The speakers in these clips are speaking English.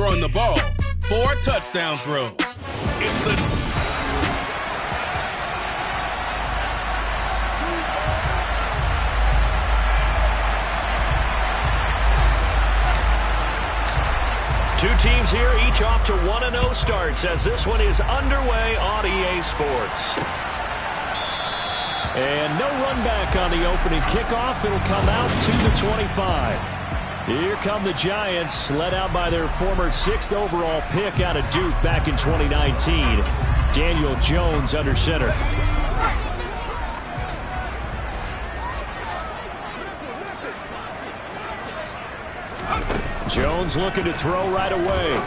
throwing the ball. 4 touchdown throws. It's the... Two teams here, each off to 1-0 starts as this one is underway on EA Sports. And no run back on the opening kickoff. It'll come out to the 25. Here come the Giants, led out by their former 6th overall pick out of Duke back in 2019. Daniel Jones under center. Jones looking to throw right away.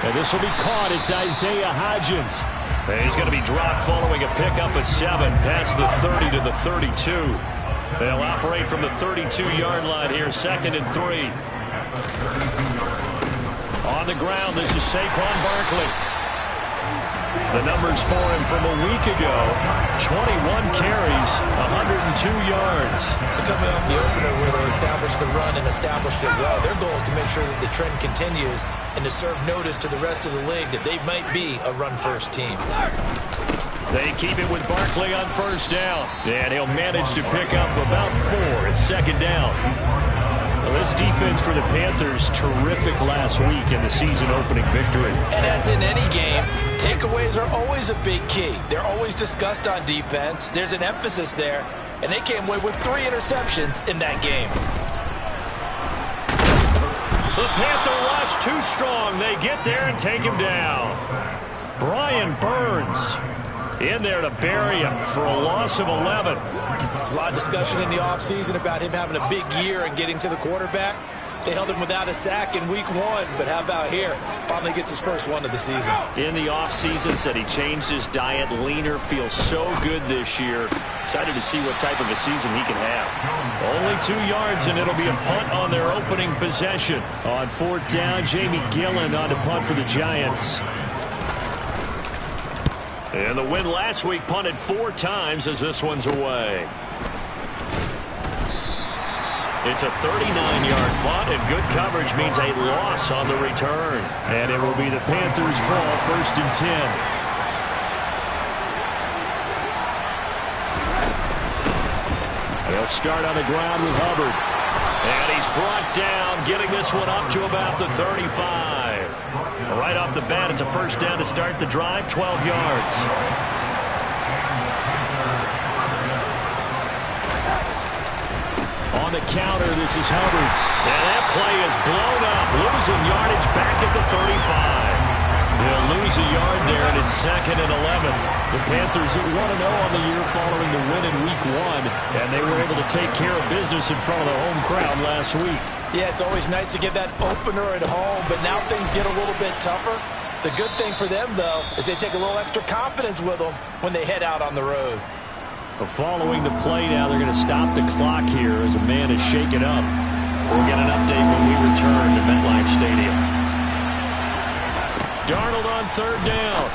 And this will be caught. It's Isaiah Hodgins. And he's going to be dropped following a pickup of 7 past the 30 to the 32. They'll operate from the 32-yard line here, 2nd and 3. On the ground, this is Saquon Barkley. The numbers for him from a week ago, 21 carries, 102 yards. So coming off the opener where they established the run and established it well, their goal is to make sure that the trend continues and to serve notice to the rest of the league that they might be a run-first team. They keep it with Barkley on 1st down, and he'll manage to pick up about 4 at 2nd down. Well, this defense for the Panthers, terrific last week in the season-opening victory. And as in any game, takeaways are always a big key. They're always discussed on defense. There's an emphasis there, and they came away with 3 interceptions in that game. The Panther rush too strong. They get there and take him down. Brian Burns in there to bury him for a loss of 11. There's a lot of discussion in the offseason about him having a big year and getting to the quarterback. They held him without a sack in week 1, but how about here? Finally gets his first one of the season. In the offseason, said he changed his diet, leaner, feels so good this year. Excited to see what type of a season he can have. Only 2 yards, and it'll be a punt on their opening possession. On 4th down, Jamie Gillen on to punt for the Giants. And the win last week punted 4 times as this one's away. It's a 39-yard punt, and good coverage means a loss on the return. And it will be the Panthers' ball, 1st and 10. They'll start on the ground with Hubbard. And he's brought down, getting this one up to about the 35. Right off the bat, it's a 1st down to start the drive, 12 yards. On the counter, this is Hubbard. And that play is blown up, losing yardage back at the 35. They'll lose a yard there, and it's 2nd and 11. The Panthers at 1-0 on the year following the win in week 1, and they were able to take care of business in front of the home crowd last week. Yeah, it's always nice to get that opener at home, but now things get a little bit tougher. The good thing for them, though, is they take a little extra confidence with them when they head out on the road. Well, following the play now, they're going to stop the clock here as a man is shaken up. We'll get an update when we return to MetLife Stadium. Darnold on 3rd down.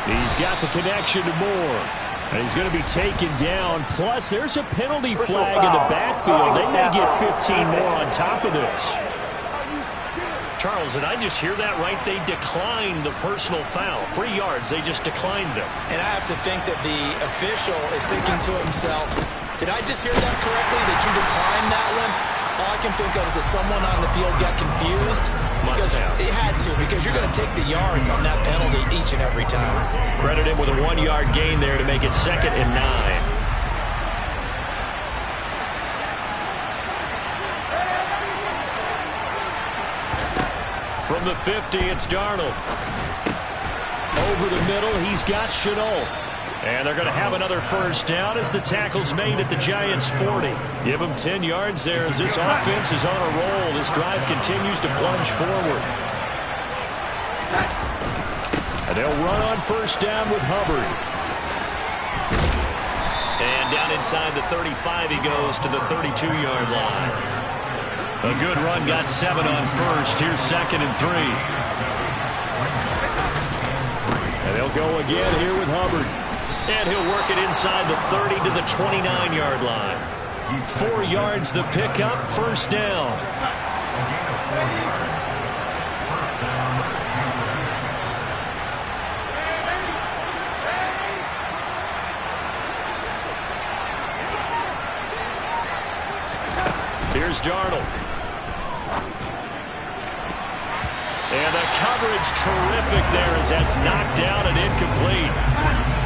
He's got the connection to Moore. And he's going to be taken down. Plus, there's a penalty flag in the backfield. They may get 15 more on top of this. Charles, did I just hear that right? They declined the personal foul. 3 yards, they just declined them. And I have to think that the official is thinking to himself, did I just hear that correctly, that you declined that one? All I can think of is that someone on the field got confused. Because it had to, because you're going to take the yards on that penalty each and every time. Credit him with a 1-yard gain there to make it 2nd and 9. From the 50, it's Darnold. Over the middle, he's got Shenault. And they're going to have another 1st down as the tackle's made at the Giants' 40. Give them 10 yards there as this offense is on a roll. This drive continues to plunge forward. And they'll run on 1st down with Hubbard. And down inside the 35, he goes to the 32-yard line. A good run, got 7 on 1st. Here's 2nd and 3. And they'll go again here with Hubbard. And he'll work it inside the 30 to the 29-yard line. 4 yards the pickup, 1st down. Here's Darnold. And the coverage terrific there as that's knocked down and incomplete.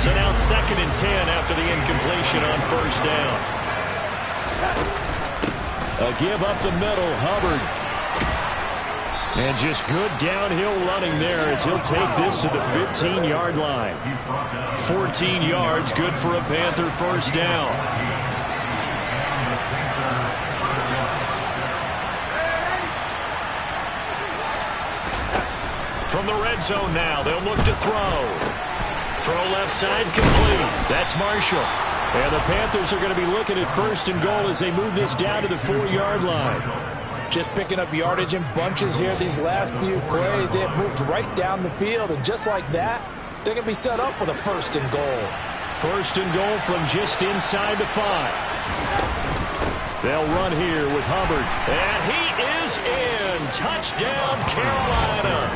So now 2nd and 10 after the incompletion on 1st down. A give up the middle, Hubbard. And just good downhill running there as he'll take this to the 15-yard line. 14 yards, good for a Panther 1st down. From the red zone now, they'll look to throw. Throw left side, complete. That's Marshall. And the Panthers are going to be looking at 1st and goal as they move this down to the 4-yard line. Just picking up yardage in bunches here these last few plays. They have moved right down the field, and just like that, they're going to be set up with a 1st and goal. 1st and goal from just inside the 5. They'll run here with Hubbard. And he is in. Touchdown, Carolina.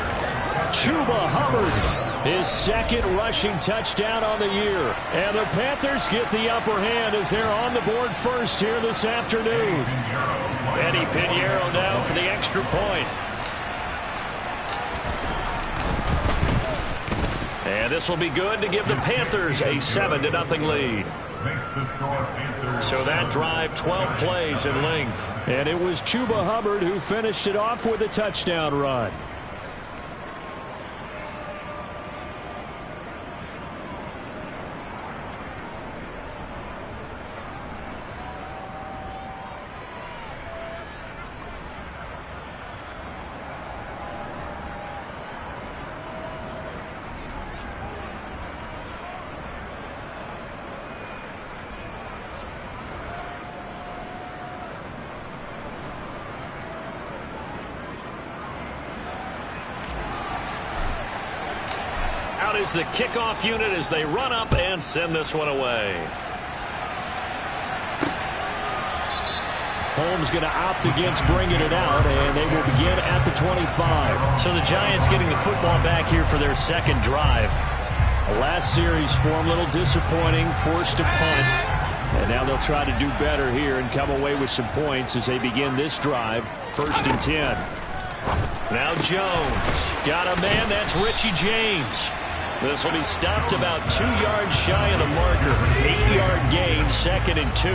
Chuba Hubbard, his 2nd rushing touchdown on the year. And the Panthers get the upper hand as they're on the board first here this afternoon. Eddie Pinheiro now for the extra point. And this will be good to give the Panthers a 7-0 lead. So that drive, 12 plays in length. And it was Chuba Hubbard who finished it off with a touchdown run. Is the kickoff unit as they run up and send this one away. Holmes going to opt against bringing it out, and they will begin at the 25. So the Giants getting the football back here for their 2nd drive. The last series for them, a little disappointing, forced a punt. And now they'll try to do better here and come away with some points as they begin this drive. 1st and 10. Now Jones. Got a man, that's Richie James. This will be stopped about 2 yards shy of the marker. 8-yard gain, 2nd and 2.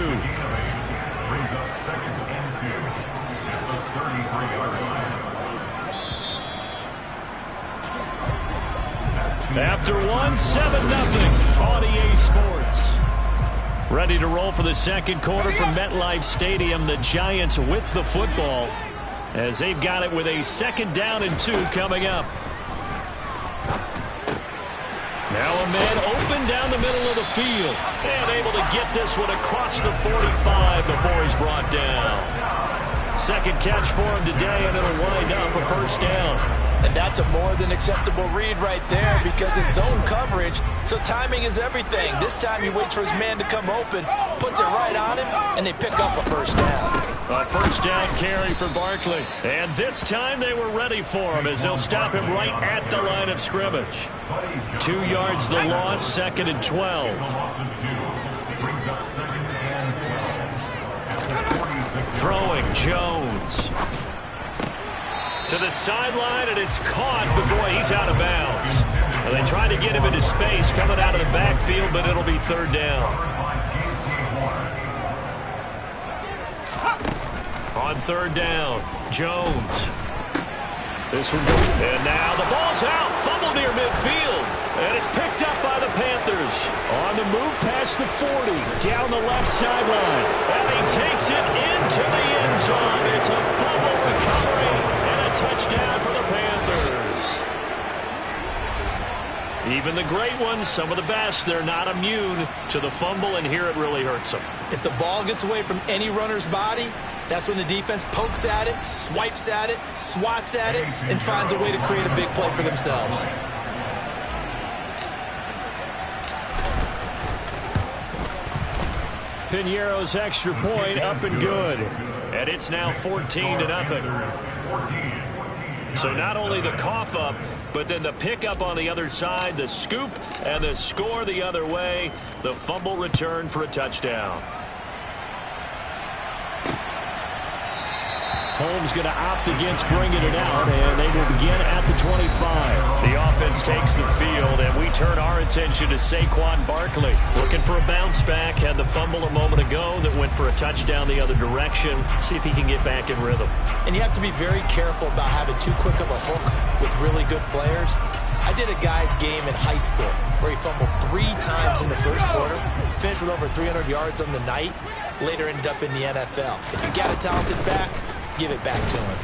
After 1, 7-0 on EA Sports. Ready to roll for the 2nd quarter from MetLife Stadium. The Giants with the football as they've got it with a 2nd down and 2 coming up. Now a man open down the middle of the field and able to get this one across the 45 before he's brought down. 2nd catch for him today, and it'll wind up a 1st down. And that's a more than acceptable read right there because it's zone coverage, so timing is everything. This time he waits for his man to come open, puts it right on him, and they pick up a 1st down. A 1st down carry for Barkley. And this time they were ready for him as they'll stop him right at the line of scrimmage. 2 yards the loss, 2nd and 12. Throwing Jones. To the sideline, and it's caught, but boy, he's out of bounds. Well, they tried to get him into space coming out of the backfield, but it'll be 3rd down. On 3rd down, Jones. This one goes, and now the ball's out. Fumble near midfield, and it's picked up by the Panthers. On the move past the 40, down the left sideline. And he takes it into the end zone. It's a fumble recovery and a touchdown for the Panthers. Even the great ones, some of the best, they're not immune to the fumble, and here it really hurts them. If the ball gets away from any runner's body, that's when the defense pokes at it, swipes at it, swats at it, and finds a way to create a big play for themselves. Pinheiro's extra point up and good. And it's now 14-0. So not only the cough up, but then the pickup on the other side, the scoop, and the score the other way. The fumble return for a touchdown. Holmes going to opt against bringing it out, and they will begin at the 25. The offense takes the field, and we turn our attention to Saquon Barkley. Looking for a bounce back. Had the fumble a moment ago that went for a touchdown the other direction. See if he can get back in rhythm. And you have to be very careful about having too quick of a hook with really good players. I did a guy's game in high school where he fumbled 3 times in the first quarter, finished with over 300 yards on the night, later ended up in the NFL. If you got a talented back, give it back to him.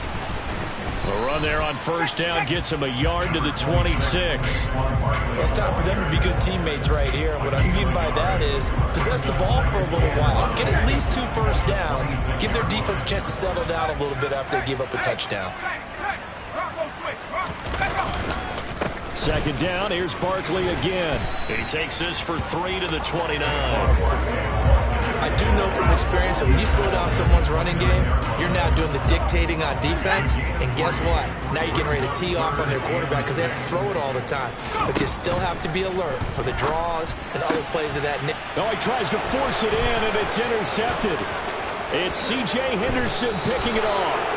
A run there on first down gets him a yard to the 26. Well, it's time for them to be good teammates right here. What I mean by that is possess the ball for a little while, get at least 2 first downs, give their defense a chance to settle down a little bit after they give up a touchdown. Second down, here's Barkley again. He takes this for 3 to the 29. I do know from experience that when you slow down someone's running game, you're now doing the dictating on defense, and guess what? Now you're getting ready to tee off on their quarterback because they have to throw it all the time. But you still have to be alert for the draws and other plays of that. Oh, he tries to force it in, and it's intercepted. It's C.J. Henderson picking it off.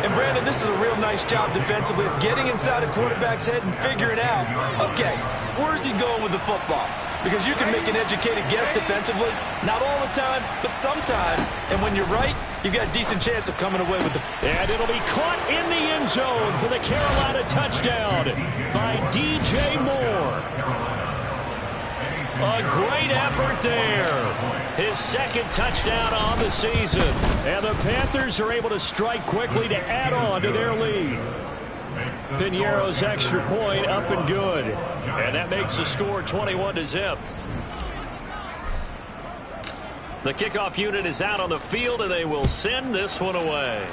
And Brandon, this is a real nice job defensively of getting inside a quarterback's head and figuring out, okay, where's he going with the football? Because you can make an educated guess defensively, not all the time, but sometimes. And when you're right, you've got a decent chance of coming away with the... And it'll be caught in the end zone for the Carolina touchdown by DJ Moore. A great effort there. His second touchdown on the season. And the Panthers are able to strike quickly to add on to their lead. Piñeiro's extra point up and good. And that makes the score 21-0. The kickoff unit is out on the field, and they will send this one away.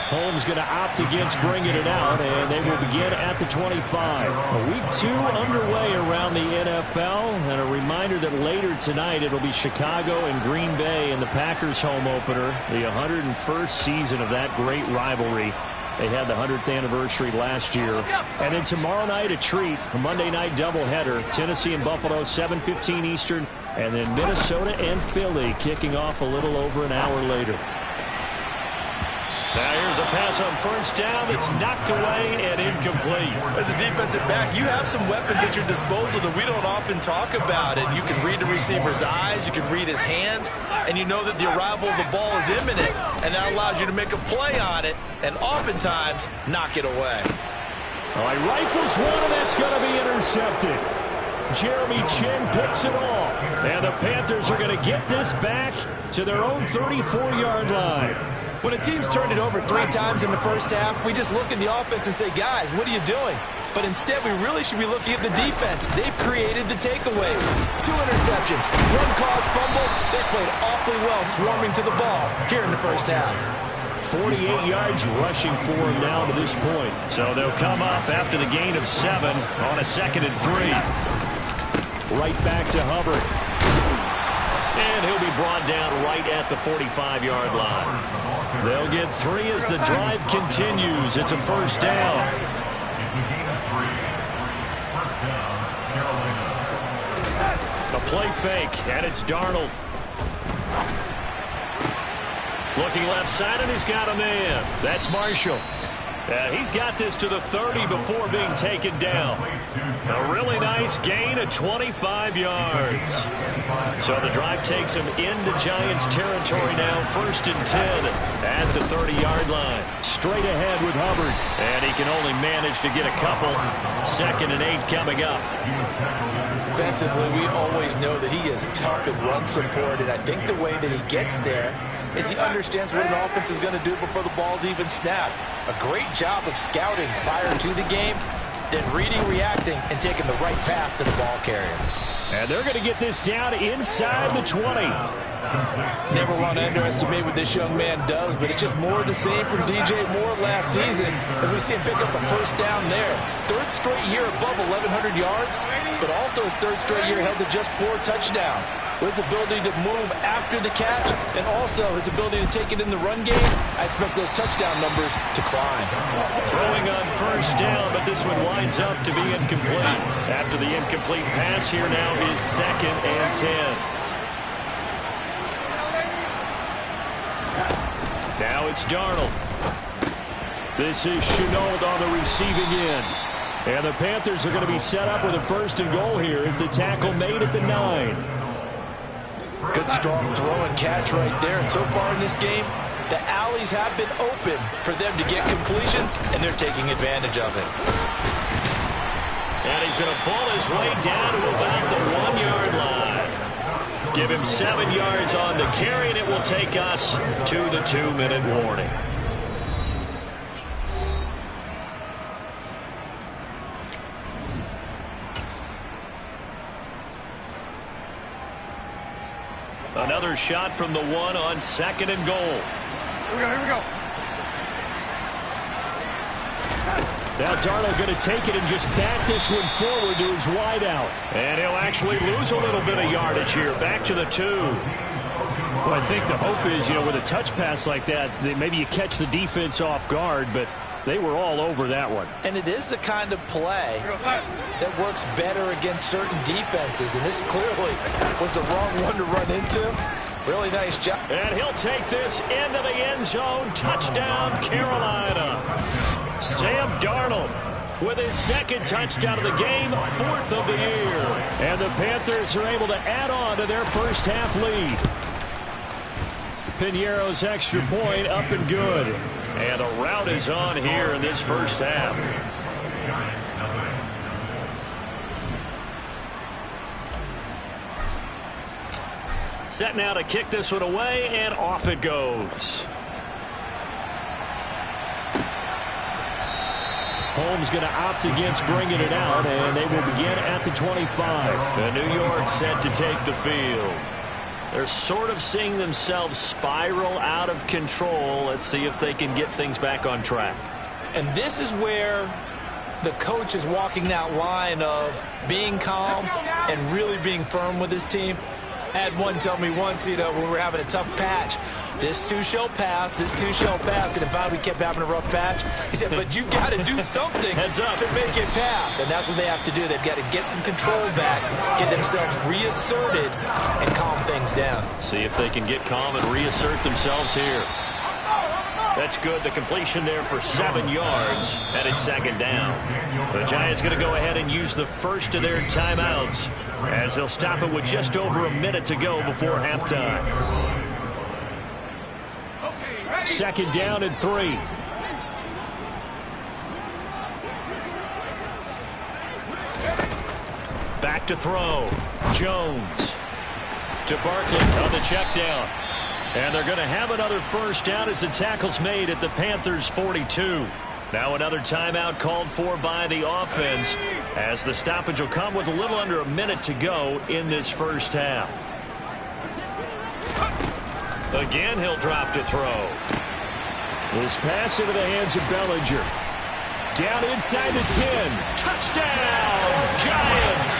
Holmes going to opt against bringing it out, and they will begin at the 25. Week 2 underway around the NFL, and a reminder that later tonight it'll be Chicago and Green Bay in the Packers home opener, the 101st season of that great rivalry. They had the 100th anniversary last year. And then tomorrow night a treat, a Monday night doubleheader, Tennessee and Buffalo, 7:15 Eastern, and then Minnesota and Philly kicking off a little over an hour later. Now here's a pass on first down that's knocked away and incomplete. As a defensive back, you have some weapons at your disposal that we don't often talk about. And you can read the receiver's eyes, you can read his hands, and you know that the arrival of the ball is imminent. And that allows you to make a play on it and oftentimes knock it away. All right, rifles one, and that's going to be intercepted. Jeremy Chin picks it off. And the Panthers are going to get this back to their own 34-yard line. When a team's turned it over 3 times in the first half, we just look at the offense and say, guys, what are you doing? But instead, we really should be looking at the defense. They've created the takeaways. 2 interceptions, 1 caused fumble. They played awfully well swarming to the ball here in the first half. 48 yards rushing for him now to this point. So they'll come up after the gain of 7 on a 2nd and 3. Right back to Hubbard. And he'll be brought down right at the 45-yard line. They'll get 3 as the drive continues. It's a first down. A play fake, and it's Darnold. Looking left side, and he's got a man. That's Marshall. He's got this to the 30 before being taken down. A really nice gain of 25 yards. So the drive takes him into Giants territory now, 1st and 10 at the 30-yard line. Straight ahead with Hubbard. And he can only manage to get a couple. 2nd and 8 coming up. Defensively, we always know that he is tough in run support, and I think the way that he gets there is he understands what an offense is going to do before the ball's even snapped. A great job of scouting prior to the game, then reading, reacting, and taking the right path to the ball carrier. And they're going to get this down inside the 20. Never want to underestimate what this young man does, but it's just more of the same from DJ Moore last season as we see him pick up a first down there. Third straight year above 1,100 yards, but also his third straight year held to just 4 touchdowns. With his ability to move after the catch and also his ability to take it in the run game, I expect those touchdown numbers to climb. Throwing on first down, but this one winds up to be incomplete. After the incomplete pass, here now is 2nd and 10. Now it's Darnold. This is Chenault on the receiving end. And the Panthers are going to be set up with a 1st and goal here as the tackle made at the 9. Good strong throw and catch right there. And so far in this game, the alleys have been open for them to get completions, and they're taking advantage of it. And he's going to pull his way down to about the 1-yard line. Give him 7 yards on the carry, and it will take us to the 2-minute warning. Another shot from the 1 on 2nd and goal. Here we go. Now Darnold going to take it and just back this one forward to his wideout. And he'll actually lose a little bit of yardage here. Back to the 2. Well, I think the hope is, with a touch pass like that, maybe you catch the defense off guard, but they were all over that one. And it is the kind of play that works better against certain defenses, and this clearly was the wrong one to run into. Really nice job. And he'll take this into the end zone. Touchdown, Carolina. Sam Darnold with his 2nd touchdown of the game, 4th of the year. And the Panthers are able to add on to their first half lead. Piñeiro's extra point up and good. And a rout is on here in this first half. Set now to kick this one away, and off it goes. Holmes going to opt against bringing it out, and they will begin at the 25. The New York set to take the field. They're sort of seeing themselves spiral out of control. Let's see if they can get things back on track. And this is where the coach is walking that line of being calm and really being firm with his team. I had one tell me once, when we were having a tough patch, this too shall pass, this too shall pass. And if we kept having a rough patch, he said, but you got to do something to make it pass. And that's what they have to do. They've got to get some control back, get themselves reasserted, and calm things down. See if they can get calm and reassert themselves here. That's good. The completion there for 7 yards, and it's 2nd down. The Giants going to go ahead and use the first of their timeouts as they'll stop it with just over a minute to go before halftime. 2nd down and 3. Back to throw. Jones to Barkley on the check down. And they're going to have another first down as the tackle's made at the Panthers' 42. Now another timeout called for by the offense as the stoppage will come with a little under a minute to go in this first half. Again, he'll drop to throw. This pass into the hands of Bellinger. Down inside the 10. Touchdown, Giants!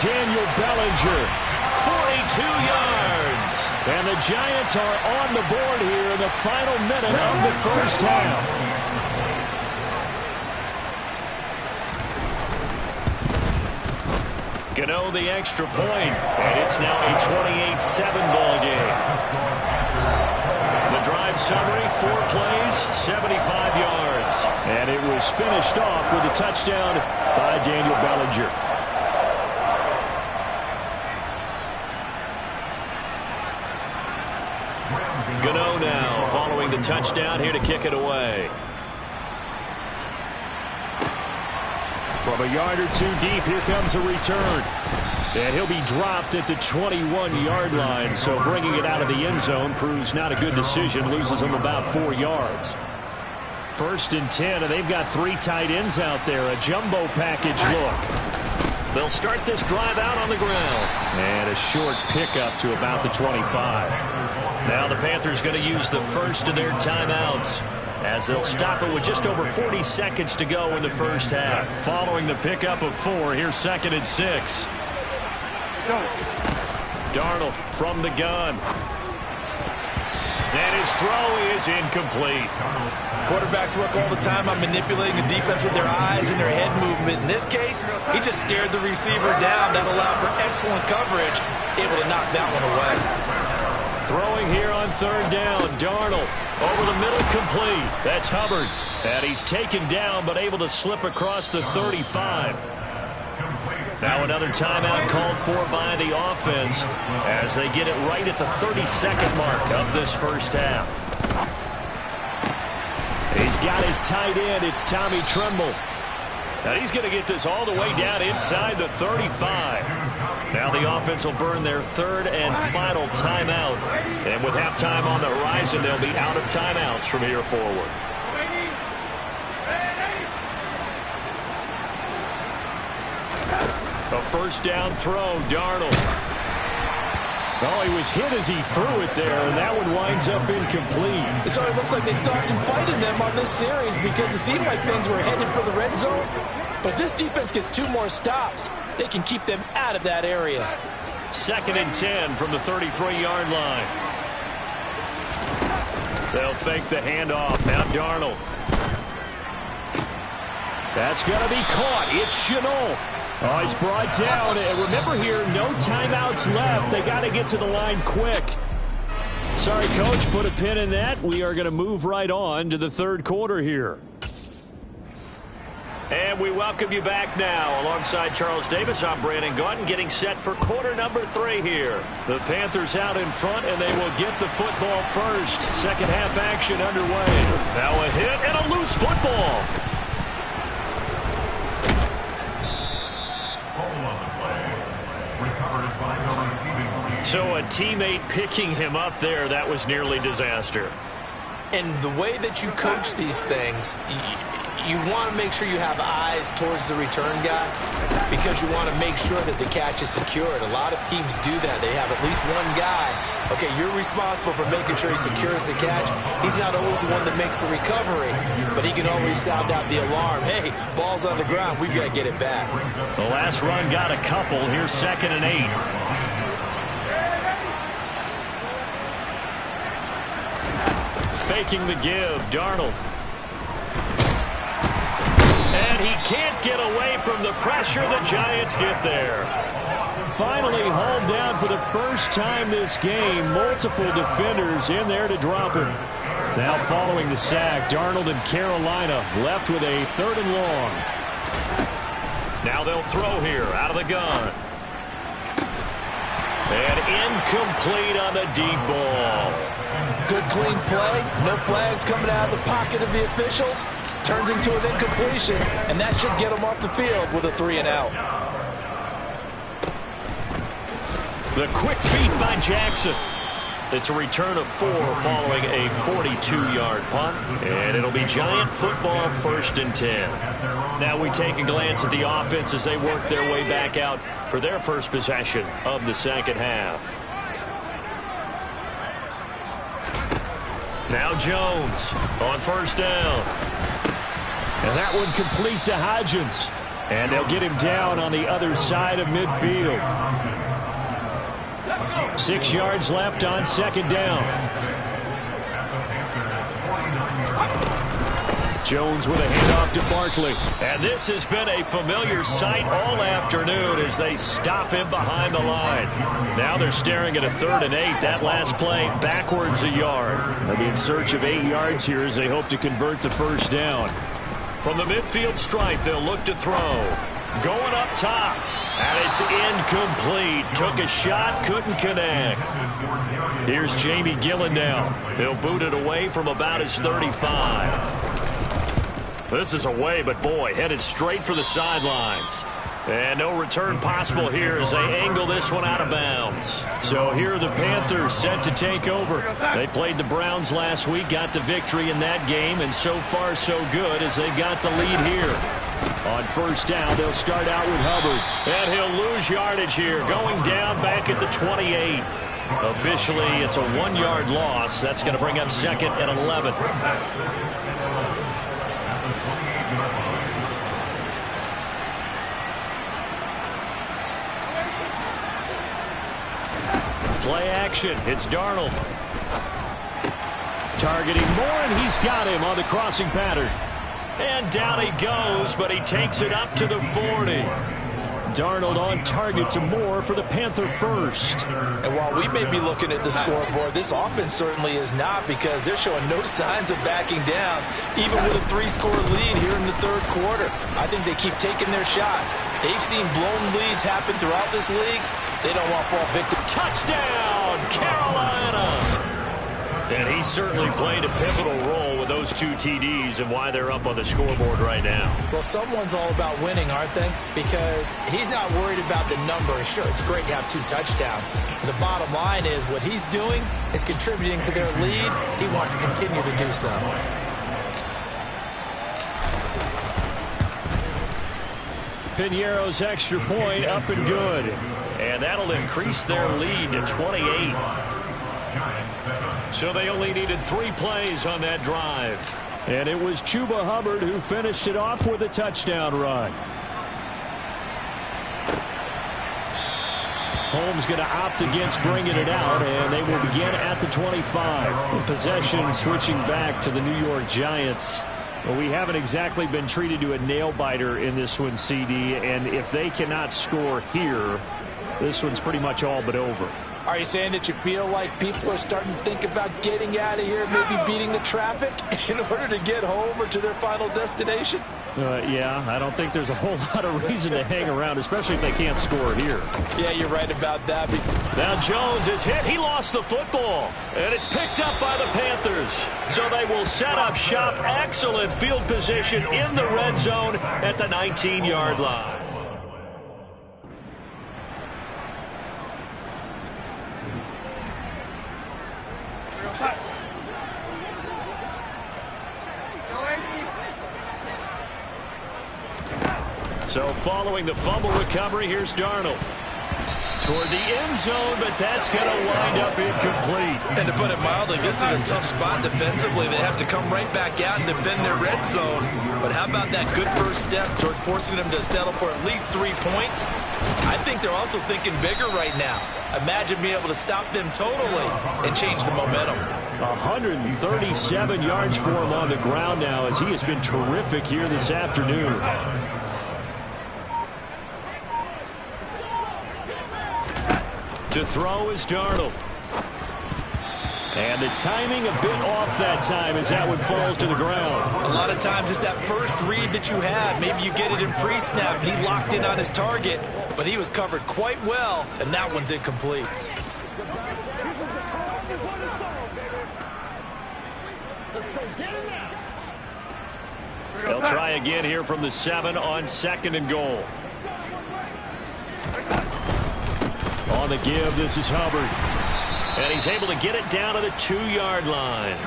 Daniel Bellinger. 42 yards. And the Giants are on the board here in the final minute of the first half. Gano the extra point, and it's now a 28-7 ball game. The drive summary, 4 plays, 75 yards. And it was finished off with a touchdown by Daniel Bellinger. Gano now following the touchdown here to kick it away. From a yard or 2 deep, here comes a return. And he'll be dropped at the 21-yard line, so bringing it out of the end zone proves not a good decision, loses him about 4 yards. 1st and 10, and they've got 3 tight ends out there, a jumbo package look. They'll start this drive out on the ground. And a short pickup to about the 25. Now the Panthers going to use the first of their timeouts, as they'll stop it with just over 40 seconds to go in the first half. Following the pickup of 4, here's 2nd and 6. Darnold from the gun. And his throw is incomplete. Quarterbacks work all the time on manipulating the defense with their eyes and their head movement. In this case, he just stared the receiver down. That allowed for excellent coverage, able to knock that one away. Throwing here on 3rd down. Darnold over the middle, complete. That's Hubbard. And he's taken down, but able to slip across the 35. Now another timeout called for by the offense as they get it right at the 32nd mark of this first half. He's got his tight end. It's Tommy Tremble. And he's going to get this all the way down inside the 35. Now the offense will burn their 3rd and final timeout. And with halftime on the horizon, they'll be out of timeouts from here forward. A first down throw, Darnold. Oh, he was hit as he threw it there, and that one winds up incomplete. So it looks like they still have some fight in them on this series because it seemed like things were headed for the red zone. But this defense gets 2 more stops. They can keep them out of that area. 2nd and 10 from the 33-yard line. They'll fake the handoff. Now Darnold. That's going to be caught. It's Chenault. Oh, he's brought down. And remember here, no timeouts left. They got to get to the line quick. Sorry, Coach, put a pin in that. We are going to move right on to the 3rd quarter here. And we welcome you back now. Alongside Charles Davis, I'm Brandon Gaudin, getting set for quarter number 3 here. The Panthers out in front, and they will get the football first. Second half action underway. Now a hit and a loose football. So a teammate picking him up there, that was nearly disaster. And the way that you coach these things, you want to make sure you have eyes towards the return guy because you want to make sure that the catch is secured. A lot of teams do that. They have at least one guy. Okay, you're responsible for making sure he secures the catch. He's not always the one that makes the recovery, but he can always sound out the alarm. Hey, ball's on the ground. We've got to get it back. The last run got a couple. Here's 2nd and 8. Faking the give, Darnold. And he can't get away from the pressure. The Giants get there. Finally hauled down for the first time this game. Multiple defenders in there to drop him. Now following the sack, Darnold and Carolina left with a 3rd and long. Now they'll throw here out of the gun. And incomplete on the deep ball. Good clean play. No flags coming out of the pocket of the officials. Turns into an incompletion, and that should get them off the field with a 3 and out. The quick feed by Jackson. It's a return of 4 following a 42-yard punt, and it'll be Giant football 1st and 10. Now we take a glance at the offense as they work their way back out for their first possession of the second half. Now Jones on 1st down. And that one complete to Hodgins. And they'll get him down on the other side of midfield. 6 yards left on 2nd down. Jones with a handoff to Barkley. And this has been a familiar sight all afternoon as they stop him behind the line. Now they're staring at a 3rd and 8. That last play backwards a yard. They'll be in search of 8 yards here as they hope to convert the first down. From the midfield stripe, they'll look to throw. Going up top. And it's incomplete. Took a shot, couldn't connect. Here's Jamie Gillen now. He'll boot it away from about his 35. This is away, but boy, headed straight for the sidelines. And no return possible here as they angle this one out of bounds. So here are the Panthers set to take over. They played the Browns last week, got the victory in that game, and so far so good as they've got the lead here. On first down, they'll start out with Hubbard. And he'll lose yardage here, going down back at the 28. Officially, it's a 1-yard loss. That's going to bring up second and 11. Play action. It's Darnold. Targeting Moore, and he's got him on the crossing pattern. And down he goes, but he takes it up to the 40. Darnold on target to Moore for the Panther first. And while we may be looking at the scoreboard, this offense certainly is not, because they're showing no signs of backing down, even with a 3-score lead here in the third quarter. I think they keep taking their shots. They've seen blown leads happen throughout this league. They don't want fall victim. Touchdown, Carolina! And he certainly played a pivotal role with those 2 TDs and why they're up on the scoreboard right now. Well, someone's all about winning, aren't they? Because he's not worried about the number. Sure, it's great to have 2 touchdowns. The bottom line is what he's doing is contributing to their lead. He wants to continue to do so. Piñeiro's extra point up and good. And that'll increase their lead to 28. So they only needed 3 plays on that drive. And it was Chuba Hubbard who finished it off with a touchdown run. Holmes going to opt against bringing it out, and they will begin at the 25. Possession switching back to the New York Giants. Well, we haven't exactly been treated to a nail-biter in this one, CD, and if they cannot score here, this one's pretty much all but over. Are you saying that you feel like people are starting to think about getting out of here, maybe beating the traffic in order to get home or to their final destination? Yeah, I don't think there's a whole lot of reason to hang around, especially if they can't score here. Yeah, you're right about that. Now Jones is hit. He lost the football, and it's picked up by the Panthers. So they will set up shop. Excellent field position in the red zone at the 19-yard line. So following the fumble recovery, here's Darnold. Toward the end zone, but that's going to wind up incomplete. And to put it mildly, this is a tough spot defensively. They have to come right back out and defend their red zone. But how about that good first step towards forcing them to settle for at least 3 points? I think they're also thinking bigger right now. Imagine being able to stop them totally and change the momentum. 137 yards for him on the ground now, as he has been terrific here this afternoon. To throw is Darnold. And the timing a bit off that time as that one falls to the ground. A lot of times it's that first read that you have. Maybe you get it in pre-snap. He locked in on his target, but he was covered quite well, and that one's incomplete. They'll try again here from the 7 on 2nd and goal. On the give, this is Hubbard. And he's able to get it down to the 2-yard line.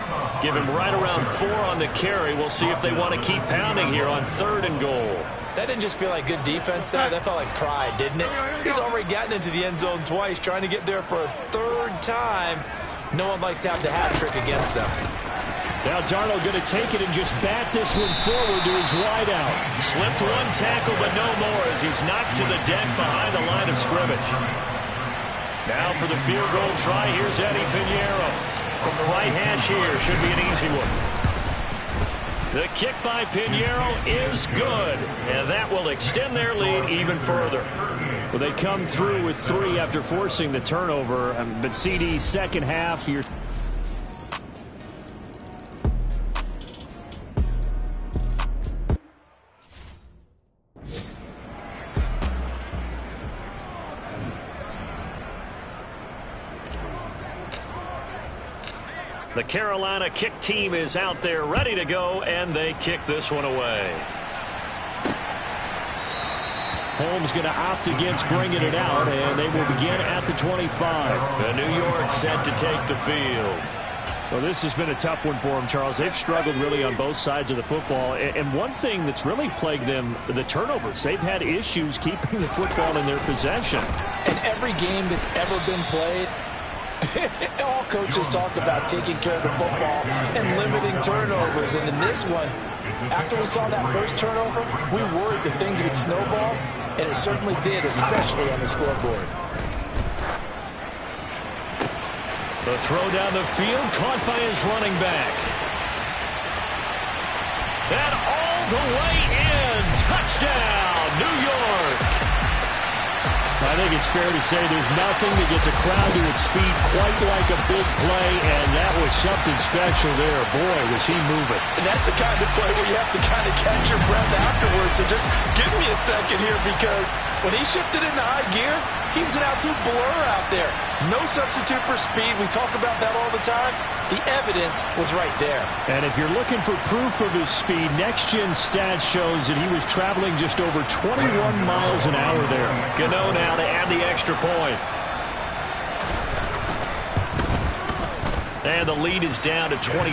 Give him right around 4 on the carry. We'll see if they want to keep pounding here on 3rd and goal. That didn't just feel like good defense there. That felt like pride, didn't it? He's already gotten into the end zone twice, trying to get there for a 3rd time. No one likes to have the hat trick against them. Now Darnold going to take it and just bat this one forward to his wideout. Slipped 1 tackle, but no more as he's knocked to the deck behind the line of scrimmage. Now for the field goal try, here's Eddie Piñeiro. From the right hash here, should be an easy one. The kick by Piñeiro is good, and that will extend their lead even further. Well, they come through with 3 after forcing the turnover, but CD's second half, you're... The Carolina kick team is out there ready to go, and they kick this one away. Holmes going to opt against bringing it out, and they will begin at the 25. The New York set to take the field. Well, this has been a tough one for them, Charles. They've struggled really on both sides of the football. And one thing that's really plagued them, the turnovers. They've had issues keeping the football in their possession. And every game that's ever been played, all coaches talk about taking care of the football and limiting turnovers. And in this one, after we saw that first turnover, we worried that things would snowball, and it certainly did, especially on the scoreboard. The throw down the field, caught by his running back. And all the way in. Touchdown, New York. I think it's fair to say there's nothing that gets a crowd to its feet quite like a big play, and that was something special there. Boy, was he moving. And that's the kind of play where you have to kind of catch your breath afterwards. So just give me a second here, because when he shifted into high gear, he was an absolute blur out there. No substitute for speed. We talk about that all the time. The evidence was right there. And if you're looking for proof of his speed, next-gen stats shows that he was traveling just over 21 miles an hour there. Gano now to add the extra point. And the lead is down to 24.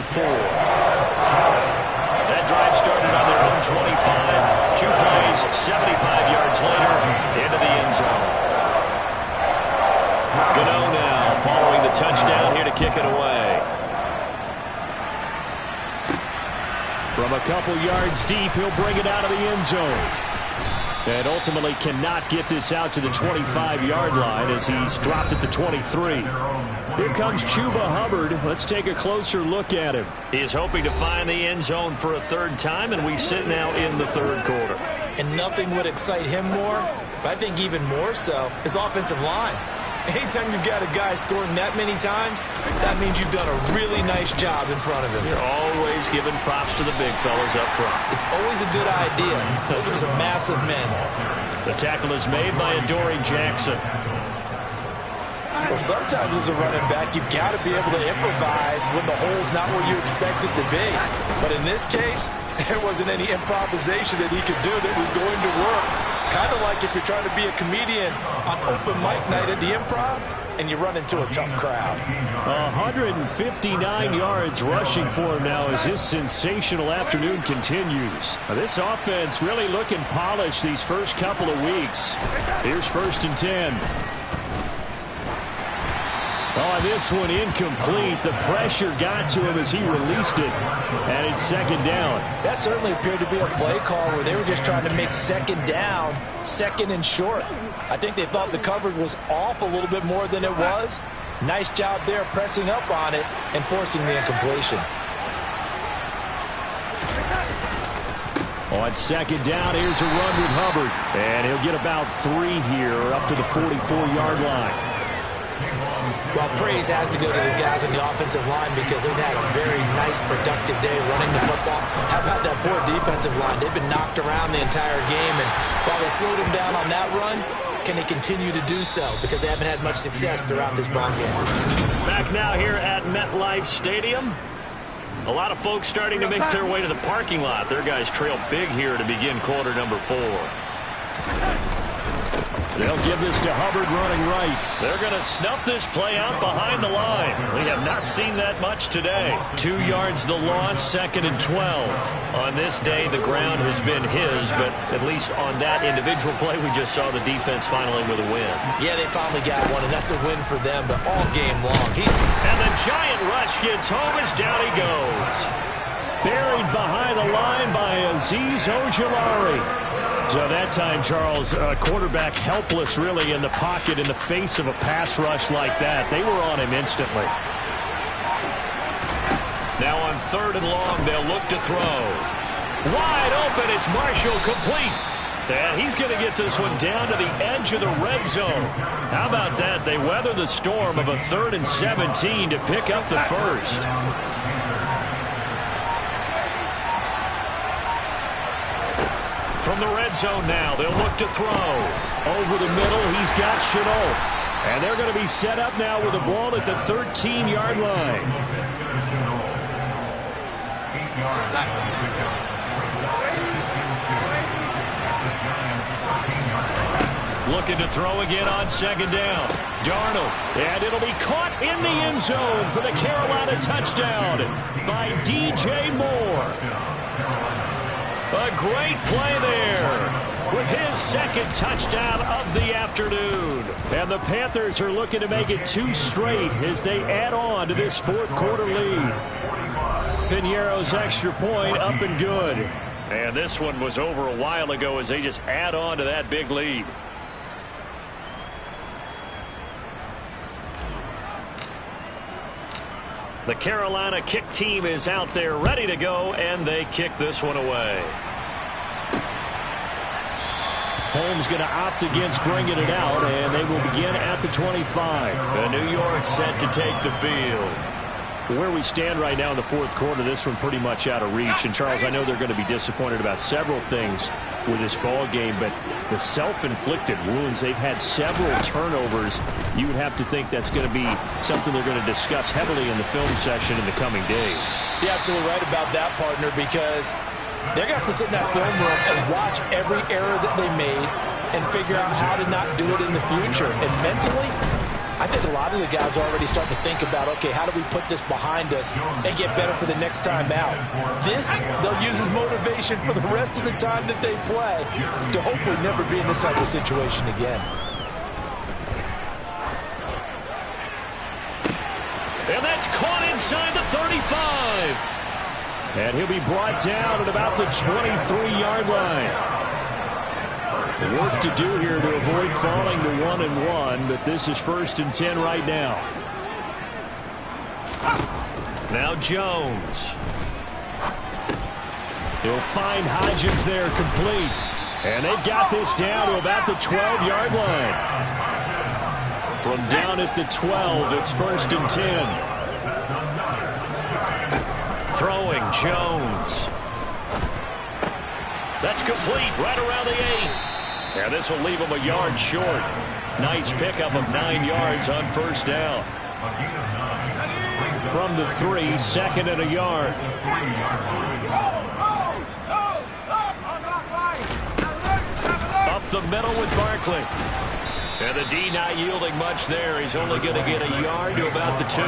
That drive started on their own 25. 2 plays, 75 yards later, into the end zone. Gano now following the touchdown here to kick it away. From a couple yards deep, he'll bring it out of the end zone. And ultimately cannot get this out to the 25-yard line as he's dropped at the 23. Here comes Chuba Hubbard. Let's take a closer look at him. He is hoping to find the end zone for a third time, and we sit now in the third quarter. And nothing would excite him more, but I think even more so, his offensive line. Anytime you've got a guy scoring that many times, that means you've done a really nice job in front of him. You're always giving props to the big fellas up front. It's always a good idea. Those are some massive men. The tackle is made by Adoree Jackson. Well, sometimes as a running back, you've got to be able to improvise when the hole's not where you expect it to be. But in this case, there wasn't any improvisation that he could do that was going to work. Kind of like if you're trying to be a comedian on open mic night at the Improv and you run into a tough crowd. 159 yards rushing for him now as his sensational afternoon continues. Now, this offense really looking polished these first couple of weeks. Here's 1st and 10. Oh, this one incomplete. The pressure got to him as he released it. And it's 2nd down. That certainly appeared to be a play call where they were just trying to make 2nd down, 2nd and short. I think they thought the coverage was off a little bit more than it was. Nice job there pressing up on it and forcing the incompletion. On 2nd down, here's a run with Hubbard. And he'll get about 3 here up to the 44-yard line. Well, praise has to go to the guys on the offensive line because they've had a very nice, productive day running the football. How about that poor defensive line? They've been knocked around the entire game, and while they slowed them down on that run, can they continue to do so? Because they haven't had much success throughout this ball game. Back now here at MetLife Stadium. A lot of folks starting to make their way to the parking lot. Their guys trail big here to begin quarter number 4. They'll give this to Hubbard running right. They're going to snuff this play out behind the line. We have not seen that much today. 2 yards the loss, 2nd and 12. On this day, the ground has been his, but at least on that individual play, we just saw the defense finally with a win. Yeah, they finally got one, and that's a win for them, but all game long. And the giant rush gets home as down he goes. Buried behind the line by Azeez Ojulari. So that time, Charles, quarterback helpless really in the pocket in the face of a pass rush like that. They were on him instantly. Now on 3rd and long, they'll look to throw. Wide open, it's Marshall complete. And he's going to get this one down to the edge of the red zone. How about that? They weather the storm of a 3rd and 17 to pick up the first. From the red zone now, they'll look to throw. Over the middle, he's got Chenault. And they're going to be set up now with the ball at the 13-yard line. Looking to throw again on second down. Darnold, and it'll be caught in the end zone for the Carolina touchdown by DJ Moore. A great play there with his second touchdown of the afternoon. And the Panthers are looking to make it 2 straight as they add on to this fourth quarter lead. Piñeiro's extra point up and good. And this one was over a while ago as they just add on to that big lead. The Carolina kick team is out there ready to go, and they kick this one away. Holmes going to opt against bringing it out, and they will begin at the 25. And New York set to take the field. Where we stand right now in the fourth quarter, this one pretty much out of reach. And, Charles, I know they're going to be disappointed about several things with this ball game, but the self-inflicted wounds, they've had several turnovers. You would have to think that's going to be something they're going to discuss heavily in the film session in the coming days. You're absolutely right about that, partner, because they're going to have to sit in that film room and watch every error that they made and figure out how to not do it in the future. And mentally, I think a lot of the guys are already starting to think about, okay, how do we put this behind us and get better for the next time out? This, they'll use as motivation for the rest of the time that they play to hopefully never be in this type of situation again. And that's caught inside the 35. And he'll be brought down at about the 23-yard line. Work to do here to avoid falling to 1-1, but this is 1st and 10 right now. Now Jones. He'll find Hodgins there complete. And they've got this down to about the 12-yard line. From down at the 12, it's 1st and 10. Throwing Jones. That's complete right around the 8. And this will leave him a yard short. Nice pickup of 9 yards on 1st down. From the 3, 2nd and a yard. Up the middle with Barkley. And the D not yielding much there. He's only going to get a yard to about the 2.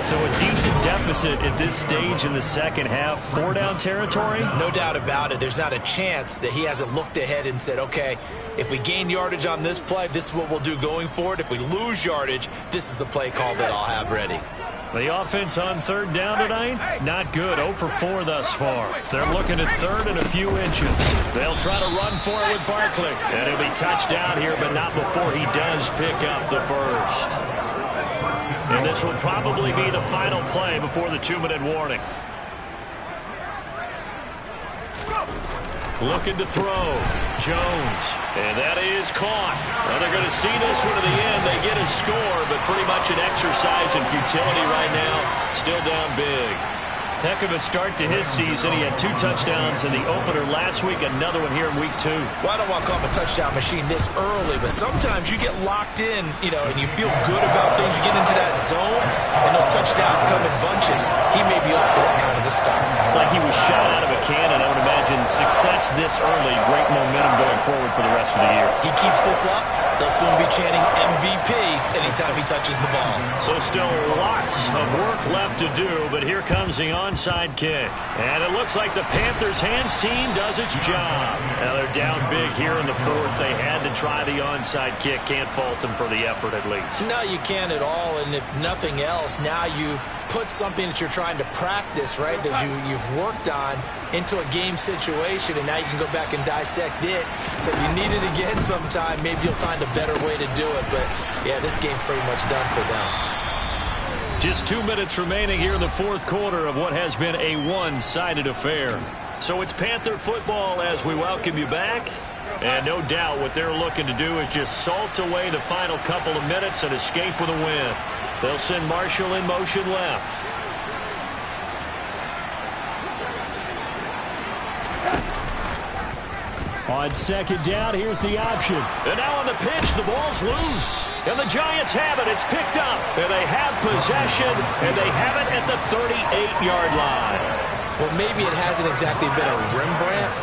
So a decent deficit at this stage in the second half. 4-down territory? No doubt about it. There's not a chance that he hasn't looked ahead and said, okay, if we gain yardage on this play, this is what we'll do going forward. If we lose yardage, this is the play call that I'll have ready. The offense on 3rd down tonight, not good. 0 for 4 thus far. They're looking at 3rd and a few inches. They'll try to run for it with Barkley. And he'll be touchdown here, but not before he does pick up the first. And this will probably be the final play before the 2-minute warning. Looking to throw. Jones. And that is caught. Well, they're going to see this one to the end. They get a score, but pretty much an exercise in futility right now. Still down big. Heck of a start to his season. He had 2 touchdowns in the opener last week, another one here in week 2. Well, I don't want to call him a touchdown machine this early, but sometimes you get locked in, and you feel good about things. You get into that zone, and those touchdowns come in bunches. He may be off to that kind of a start. It's like he was shot out of a cannon. I would imagine success this early, great momentum going forward for the rest of the year. He keeps this up, they'll soon be chanting MVP anytime he touches the ball. So still lots of work left to do, but here comes the onside kick. And it looks like the Panthers' hands team does its job. Now they're down big here in the 4th. They had to try the onside kick. Can't fault them for the effort at least. No, you can't at all. And if nothing else, now you've put something that you're trying to practice, right, that you've worked on into a game situation, and now you can go back and dissect it. So if you need it again sometime, maybe you'll find a better way to do it. But, yeah, this game's pretty much done for them. Just 2 minutes remaining here in the fourth quarter of what has been a one-sided affair. So it's Panther football as we welcome you back. And no doubt what they're looking to do is just salt away the final couple of minutes and escape with a win. They'll send Marshall in motion left. On 2nd down, here's the option. And now on the pitch, the ball's loose. And the Giants have it. It's picked up. And they have possession. And they have it at the 38-yard line. Well, maybe it hasn't exactly been a Rembrandt,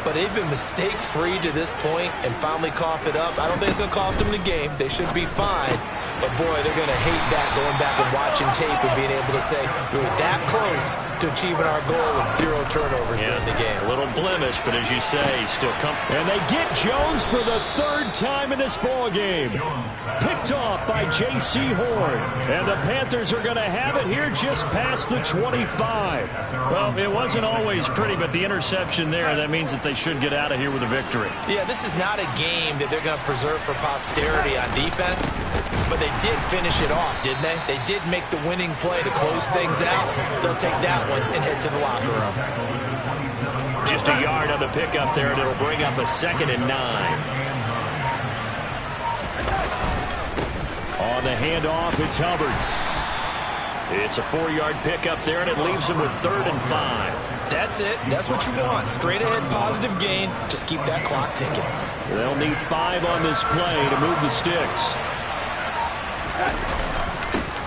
but they've been mistake-free to this point and finally cough it up. I don't think it's going to cost them the game. They should be fine. But, boy, they're going to hate that, going back and watching tape and being able to say we were that close to achieving our goal of 0 turnovers during the game. A little blemish, but as you say, still comfortable. And they get Jones for the 3rd time in this ballgame. Picked off by J.C. Horn. And the Panthers are going to have it here just past the 25. Well, it wasn't always pretty, but the interception there, that means that they should get out of here with a victory. Yeah, this is not a game that they're going to preserve for posterity on defense, but they did finish it off, didn't they? They did make the winning play to close things out. They'll take that one and head to the locker room. Just a yard on the pickup there, and it'll bring up a 2nd and 9. On the handoff, it's Hubbard. It's a 4-yard pickup there, and it leaves them with 3rd and 5. That's it. That's what you want. Straight ahead, positive gain. Just keep that clock ticking. They'll need 5 on this play to move the sticks.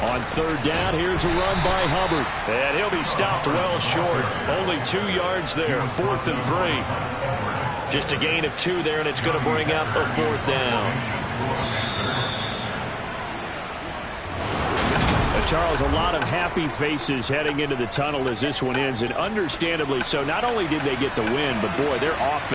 On 3rd down, here's a run by Hubbard. And he'll be stopped well short. Only 2 yards there, 4th and 3. Just a gain of 2 there, and it's going to bring up a 4th down. Charles, a lot of happy faces heading into the tunnel as this one ends, and understandably so. Not only did they get the win, but, boy, their offense